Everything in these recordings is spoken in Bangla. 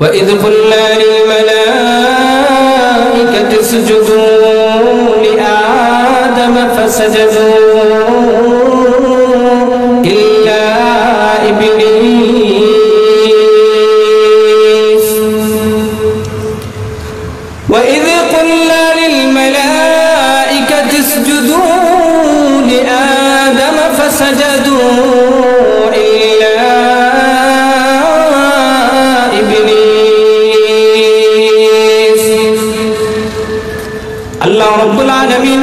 وإذ قلنا للملائكة اسجدوا لآدم فسجدوا إلا إبليس وإذ قلنا للملائكة اسجدوا لآدم فسجدوا إلا إبليس আল্লাহ রাব্বুল আলামিন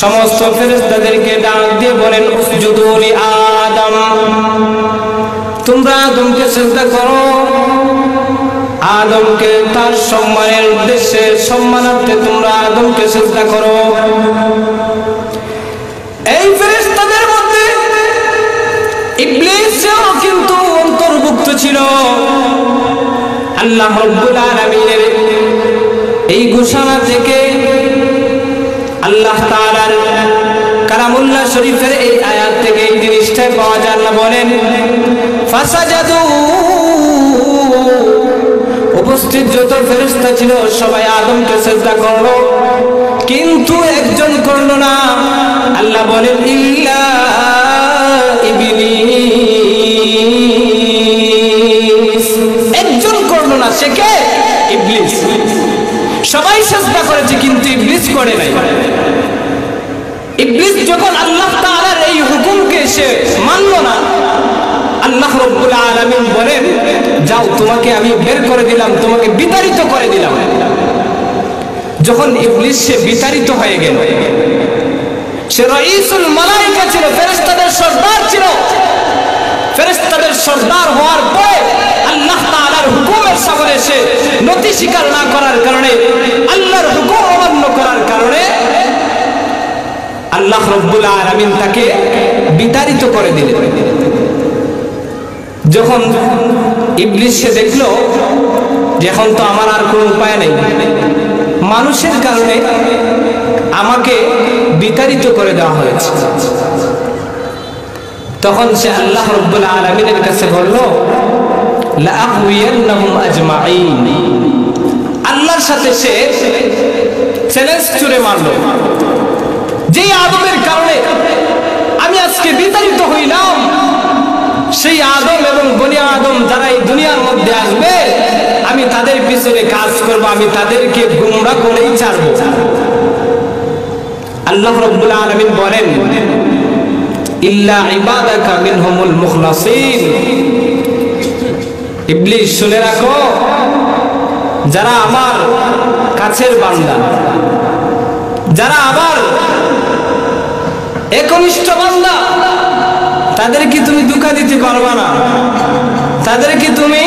সমস্ত ফেরেশতাদেরকে ডাক দিয়ে বলেন উসজুদু লি আদম, তোমরা আদমকে সিজদা করো। আদমকে তার সম্মানের উদ্দেশ্যে সম্মানার্থে তোমরা আদমকে সিজদা করো। এই ফেরেশতাদের মধ্যে ইবলীসও কিন্তু অন্তর্ভুক্ত ছিল। আল্লাহ রাব্বুল আলামিনের এই ঘোষণা থেকে আল্লাহ তাআলার কালামুল্লাহ শরীফের এই আয়াত থেকে এই জিনিসটা পাওয়া যায়। আল্লাহ বলেন ফাসাজাদু, উপস্থিত যত ফেরেশতা ছিল সবাই আদমকে সিজদা করলো, কিন্তু একজন করলো না। আল্লাহ বলেন ইল্লা ইবলীস, একজন করলো না, সে কে? ইবলীস। সবাই সিজদা করেছে কিন্তু ইবলীস করে নাই। ইবলীস যখন আল্লাহ তাআলার এই হুকুমকে সে মানলো না, আল্লাহ রাব্বুল আলামিন বলেন যাও, তোমাকে আমি বের করে দিলাম, তোমাকে বিতাড়িত করে দিলাম। যখন ইবলীস সে বিতাড়িত হয়ে গেল, সে রাইসুল মালায়েকা ছিল, ফেরেশতাদের সর্দার ছিল। ফেরেশতাদের সর্দার হওয়ার পরে আল্লাহ তাআলার হুকুমের সামনে সে নতি স্বীকার না করার কারণে, আল্লাহর হুকুম অমান্য করার কারণে আল্লাহ রাব্বুল আলামিন তাকে বিতাড়িত করে দিলেন। যখন ইবলীস সে দেখলো যে এখন তো আমার আর কোনো উপায় নেই, মানুষের কারণে আমাকে বিতাড়িত করে দেওয়া হয়েছে, তখন সে আল্লাহ রাব্বুল আলামিনের কাছে বলল লাআগওয়িয়ান্নাহুম আজমাঈন। আল্লাহর সাথে সে চ্যালেঞ্জ ছুড়ে মারল, যে আদমের কারণে আমি আজকে বিতাড়িত হইলাম, সেই আদম এবং বনি আদম যারা এই দুনিয়ার মধ্যে আসবে, আমি তাদের পিছনে কাজ করব, আমি তাদেরকে গোমরাহ করেই ছাড়ব। আল্লাহ রাব্বুল আলামিন বলেন ইল্লা ইবাদাকা মিনহুমুল মুখলাসিন। ইবলীস শুনে রাখো, যারা আমার কাছের বান্দা, যারা আমার একনিষ্ঠ বান্দা, তাদেরকে তুমি ধোঁকা দিতে পারবা না, তাদেরকে তুমি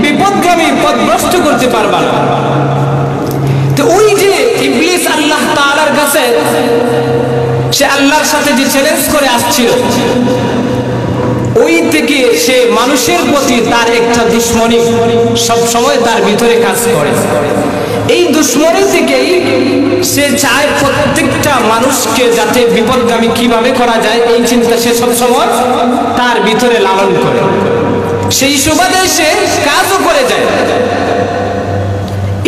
বিপদগামী পথভ্রষ্ট করতে পারবা না। তো ওই যে ইবলীস আল্লাহ তাআলার কাছে সে আল্লাহর সাথে যে চ্যালেঞ্জ করে আসছিল, ওই থেকে সে মানুষের প্রতি তার একটা দুশ্মনী সব সময় তার ভিতরে কাজ করে। এই দুশ্মনী থেকেই সে চায় প্রত্যেকটা মানুষকে যাতে বিপদগামী কিভাবে করা যায়, এই চিন্তা সে সব সময় তার ভিতরে লালন করে। সেই সুবাদে সে কাজও করে যায়।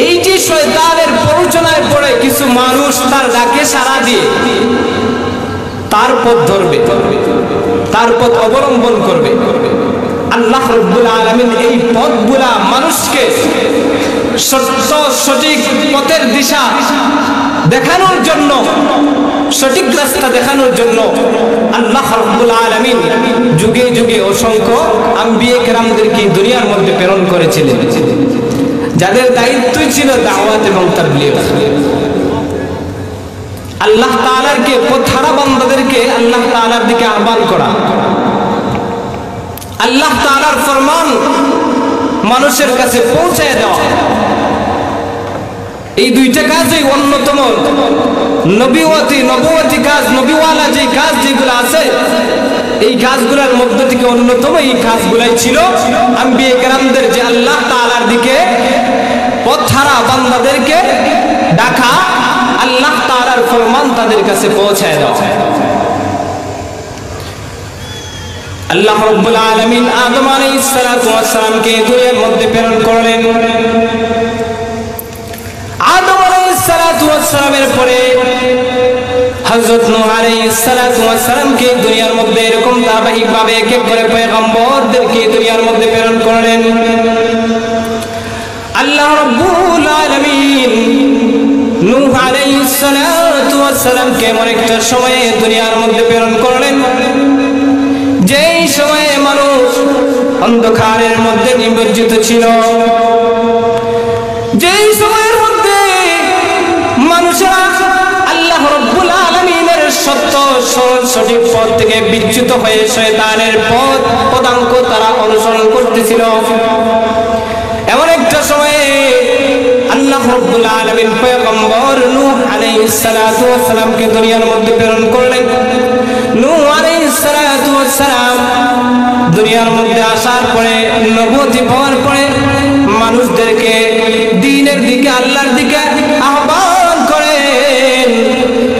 এই যে শয়তানের প্ররোচনায় পড়ে কিছু মানুষ তার ডাকে সাড়া দিয়ে তার পথ ধরবে, তার পথ অবলম্বন করবে। আল্লাহ রাব্বুল আলামিন এই পথগুলা মানুষকে সত্য সঠিক পথের দিশা দেখানোর জন্য, সঠিক রাস্তা দেখানোর জন্য আল্লাহ রাব্বুল আলামিন যুগে যুগে অসংখ্য আম্বিয়া কেরামদেরকে দুনিয়ার মধ্যে প্রেরণ করেছিলেন, যাদের দায়িত্বই ছিল দাওয়াত এবং তাবলীগ। আল্লাহ তাআলার কে পথহারা বান্দাদেরকে আল্লাহ তাআলার দিকে আহ্বান করা, আল্লাহ তাআলার ফরমান মানুষের কাছে পৌঁছে দেওয়া। এই দুইটা কাজই অন্যতম নবুয়তি কাজ, নবীওয়ালা যে কাজ যেগুলো আছে, এই কাজগুলোর মধ্যে থেকে অন্যতম এই কাজগুলাই ছিল আম্বিয়া কেরামদের, যে আল্লাহ তাআলার দিকে পথহারা বান্দাদেরকে ডাকা, আল্লাহ তাআলার ফরমান তাদের কাছে পৌঁছায় দাও। আল্লাহ রাব্বুল আলামিন আদম আলাইহিস সালাতু ওয়াস সালামকে দুনিয়ার মধ্যে প্রেরণ করলেন। আদম আলাইহিস সালাতু ওয়াস সালামের পরে হযরত নূহ আলাইহিস সালাতু ওয়াস সালামকে দুনিয়ার মধ্যে এরকম ধারাবাহিকভাবে এক এক করে পয়গম্বরদেরকে দুনিয়ার মধ্যে প্রেরণ করলেন। আল্লাহ রাব্বুল আলামিন নূহ আলাইহিস সালাতু ওয়াস সালামকে এমন একটা সময়ে দুনিয়ার মধ্যে প্রেরণ করলেন যেই সময়ে মানুষ অন্ধকারের মধ্যে নিমজ্জিত ছিল, যেই সময়ের মধ্যে মানুষেরা আল্লাহ রাব্বুল আলামিনের সত্য সঠিক পথ থেকে বিচ্যুত হয়ে শয়তানের পদাঙ্ক তারা অনুসরণ করতেছিল। এমন একটা সময়ে আল্লাহ রাব্বুল আলামিন পয়গম্বর নূহ আলাইহিস সালাতু ওয়াস সালামকে দুনিয়ার মধ্যে প্রেরণ করলেন। নূহ আলাইহিস সালাতু ওয়াস সালাম দুনিয়ার মধ্যে আসার পরে, নবুয়তি পাওয়ার পরে মানুষদেরকে দ্বীনের দিকে, আল্লাহর দিকে আহ্বান করেন।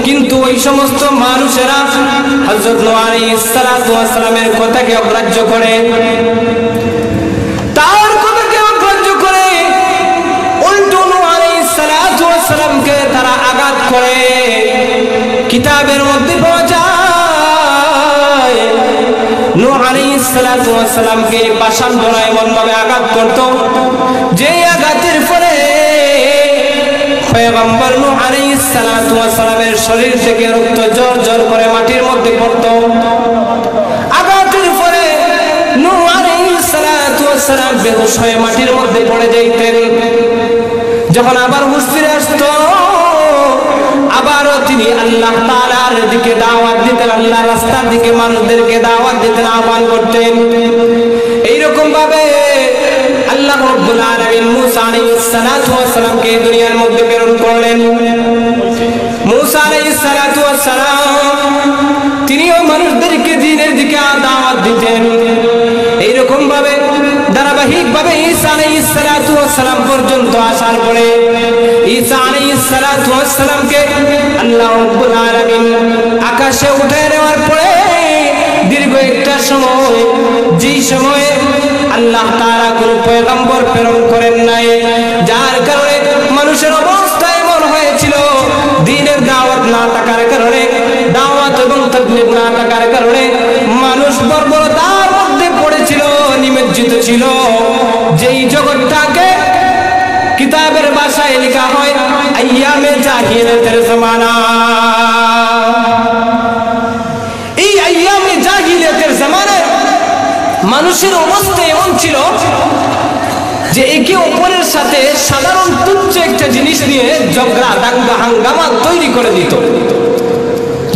কিন্তু ওই সমস্ত মানুষেরা হযরত নূহ আলাইহিস সালাতু ওয়াস সালামের কথাকে অগ্রাহ্য করে, তার কথাকে অগ্রাহ্য করে উল্টো নূহ আলাইহিস সালাতু ওয়াস সালামকে তারা আঘাত করে। কিতাবের মধ্যে পাওয়া যায় নূহ আলাইহিস সালাতু ওয়াস সালামকে পাষাণ দ্বারা এমন ভাবে আঘাত করত যে আঘাতের ফলে পয়গম্বর নূহ আলাইহিস সালাতু ওয়াস সালামের শরীর থেকে রক্ত ঝরঝর করে মাটির মধ্যে পড়তো। আঘাতের ফলে নূহ আলাইহিস সালাতু ওয়াস সালাম বেহুশ হয়ে মাটির মধ্যে পড়ে যাইতেন। যখন আবার হুঁশ ফিরে আসতো, আবারও তিনি আল্লাহ তাআলার দিকে দাওয়াত দিতেন, আল্লাহর রাস্তার দিকে মানুষদেরকে দাওয়াত দিতেন, আহ্বান করতেন। এইরকম ভাবে আল্লাহ রাব্বুল আলামিন মূসা আলাইহিস সালাতু ওয়াস সালামকে দুনিয়ার মধ্যে প্রেরণ করলেন। মূসা আলাইহিস সালাতু ওয়াস সালাম তিনিও মানুষদেরকে দ্বীনের দিকে দাওয়াত দিতেন। এইরকম ভাবে ধারাবাহিকভাবে ঈসা আলাইহিস সালাতু ওয়াস সালাম পর্যন্ত আসার পরে ঈসা আলাইহিস সালাতু ওয়াস সালামকে আল্লাহ রাব্বুল আলামিন আকাশে উঠায় নেওয়ার পরে দীর্ঘ একটা সময়, যেই সময়ে আল্লাহ তাআলা কোন পয়গম্বর প্রেরণ করেন নাই, যার কারণে মানুষের অবস্থা এমন হয়েছিল, দ্বীনের দাওয়াত না থাকার কারণে, দাওয়াত এবং তাবলীগ না থাকার কারণে মানুষ বর্বরতার মধ্যে পড়েছিল, নিমজ্জিত ছিল। যেই জগৎটাকে কিতাবের ভাষায় লেখা হয় আইয়ামে জাহিলিয়াতের জামানা। এই আইয়ামে জাহিলিয়াতের জামানায় মানুষের অবস্থা এমন ছিল যে একে অপরের সাথে সাধারণ তুচ্ছ একটা জিনিস নিয়ে ঝগড়া, দাঙ্গা, হাঙ্গামা তৈরি করে দিত,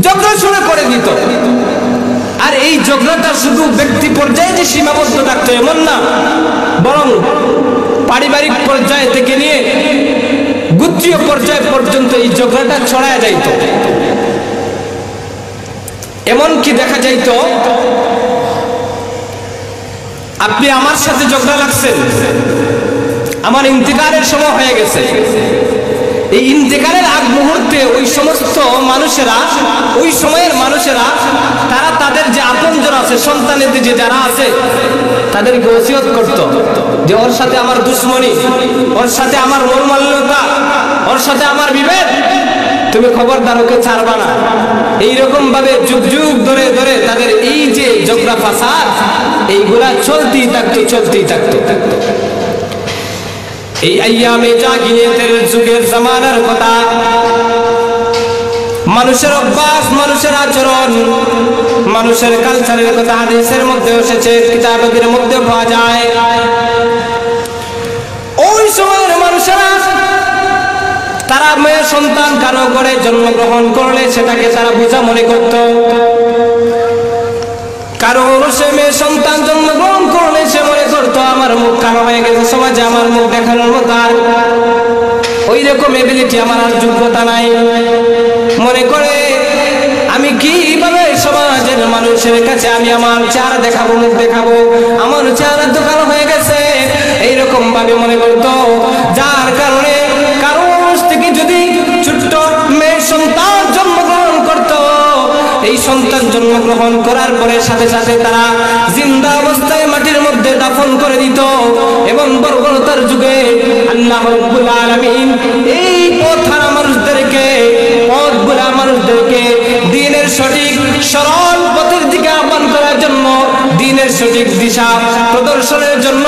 ঝগড়া শুরু করে দিত। আর এই ঝগড়াটা শুধু ব্যক্তি পর্যায়ে যে সীমাবদ্ধ থাকতো এমন না, বরং পারিবারিক পর্যায় থেকে নিয়ে গোত্রীয় পর্যায় পর্যন্ত এই ঝগড়াটা ছড়ায় যাইত। এমনকি দেখা যাইত আপনি আমার সাথে ঝগড়া লাগছেন, আমার ইন্তেকালের সময় হয়ে গেছে, এই ইন্তেকালের আগ মুহূর্তে ওই সমস্ত মানুষেরা, ওই সময়ের মানুষেরা তারা তাদের যে আপনজন আছে, সন্তানের যে যারা আছে তাদেরকে ওসিয়ত করত যে ওর সাথে আমার দুশ্মনী, ওর সাথে আমার মর্মাল্যতা, ওর সাথে আমার বিভেদ, তুমি খবরদার ওকে ছাড়বা না। এইরকম ভাবে যুগ যুগ ধরে ধরে তাদের এই যে ঝগড়া ফাসাদ এইগুলা চলতেই থাকতো। এই আইয়ামে জাহিলিয়াতের যুগের জামানার কথা, মানুষের অভ্যাস, মানুষের আচরণ, মানুষের কালচারের কথা হাদিসের মধ্যে এসেছে, কিতাবের মধ্যে পাওয়া যায়। ওই সময়ের মানুষেরা তারা মেয়ে সন্তান কারো করে জন্মগ্রহণ করলে সেটাকে তারা বোঝা মনে করত। কারো সে মেয়ে সন্তান জন্মগ্রহণ করলে সে মনে করতো আমার মুখ কালো হয়ে গেছে, সমাজে আমার মুখ দেখানোর মতো আর ওই রকম এবিলিটি আমার আর যোগ্যতা নাই। মনে করে আমি কিভাবে সমাজের মানুষের কাছে আমি আমার চেহারা দেখাবো, মুখ দেখাবো, আমার চেহারা তো কালো হয়ে গেছে, এইরকম ভাবে মনে করতো। যার কারণে কারো থেকে যদি ছোট্ট মেয়ে সন্তান জন্মগ্রহণ করতো, এই সন্তান জন্মগ্রহণ করার পরে সাথে সাথে তারা জিন্দা অবস্থায় মাটির মধ্যে দাফন করে দিত। এবং বর্বরতার যুগে আল্লাহ রাব্বুল আলামিন এই পথহারা মানুষদেরকে, পথভোলা মানুষদেরকে দ্বীনের সঠিক সরল পথের দিকে আহ্বান করার জন্য, দ্বীনের সঠিক দিশা প্রদর্শনের জন্য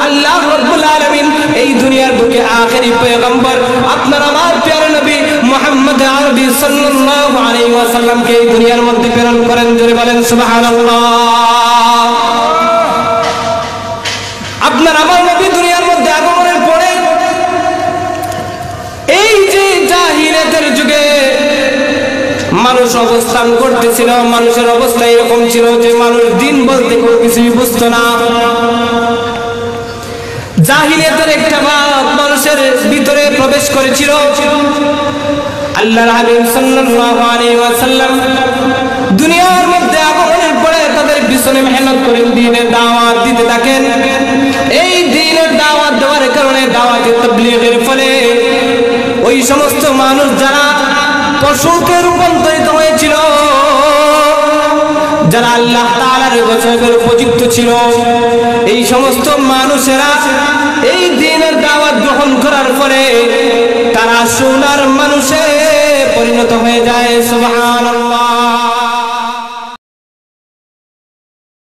আল্লাহ রাব্বুল আলামিন এই দুনিয়ার বুকে আখেরি পয়গম্বর আপনার আমার প্রিয় নবী মুহাম্মদ আরবি সাল্লাল্লাহু আলাইহি ওয়াসাল্লামকে এই দুনিয়ার মধ্যে প্রেরণ করেন। জোরে বলেন সুবহানাল্লাহ। আপনার আমার নবী দুনিয়ার মধ্যে আগমনের পরে এই যে জাহিলিয়াতের যুগে মানুষ অবস্থান করতেছিল, মানুষের অবস্থা এরকম ছিল যে মানুষ দিন বলতে কোনো কিছুই বুঝতো না। জাহিলিয়াতের একটা ভাব মানুষের ভিতরে প্রবেশ করেছিল। আল্লাহর হাবিব সাল্লাল্লাহু আলাইহি ওয়াসাল্লাম দুনিয়ার মধ্যে আগমনের পরে তাদের পিছনে মেহনত করে দ্বীনের দাওয়াত দিতে থাকেন। এই দ্বীনের দাওয়াত দেওয়ার কারণে, দাওয়াতে তাবলীগের ফলে ওই সমস্ত মানুষ যারা পশুকে রূপান্তরিত হয়েছিল, যারা আল্লাহ তাআলার গজবের উপযুক্ত ছিল, এই সমস্ত মানুষেরা এই দ্বীনের দাওয়াত গ্রহণ করার পরে তারা সোনার মানুষে পরিণত হয়ে যায়। সুবহানাল্লাহ।